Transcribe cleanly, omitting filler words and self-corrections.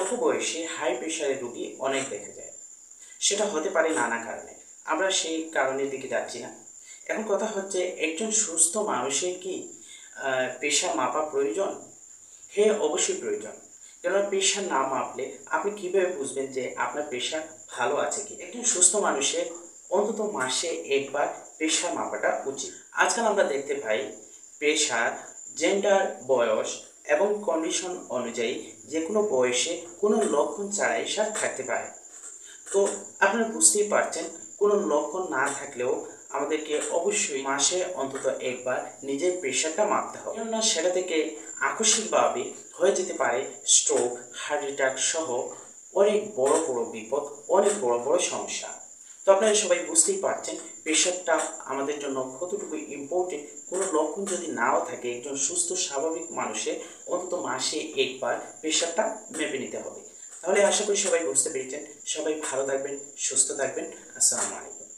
অল্প বয়সে হাই প্রেশারের রোগী অনেক দেখা যায়। সেটা হতে পারে নানা কারণে, আমরা সেই কারণের দিকে যাচ্ছি না। এখন কথা হচ্ছে, একজন সুস্থ মানুষের কি প্রেশার মাপা প্রয়োজন? হ্যাঁ, অবশ্যই প্রয়োজন। কেননা প্রেশার না মাপলে আপনি কীভাবে বুঝবেন যে আপনার প্রেশার ভালো আছে কি? একজন সুস্থ মানুষের অন্তত মাসে একবার প্রেশার মাপাটা উচিত। আজকাল আমরা দেখতে পাই প্রেশার জেন্ডার, বয়স এবং কন্ডিশন অনুযায়ী যে কোনো বয়সে কোনো লক্ষণ ছাড়াই সার থাকতে পারে। তো আপনারা বুঝতেই পারছেন, কোনো লক্ষণ না থাকলেও আমাদেরকে অবশ্যই মাসে অন্তত একবার নিজের প্রেশারটা মাপতে হবে। কেননা সেটা থেকে আকস্মিকভাবে হয়ে যেতে পারে স্ট্রোক, হার্ট অ্যাটাক সহ অনেক বড় বড় বিপদ, অনেক বড় বড় সমস্যা। তো আপনারা সবাই বুঝতেই পারছেন প্রেশারটা আমাদের জন্য কতটুকু ইম্পর্টেন্ট। কোনো লক্ষণ যদি নাও থাকে, একজন সুস্থ স্বাভাবিক মানুষের অন্তত মাসে একবার প্রেশারটা মেপে নিতে হবে। তাহলে আশা করি সবাই বুঝতে পেরেছেন। সবাই ভালো থাকবেন, সুস্থ থাকবেন। আসসালামু আলাইকুম।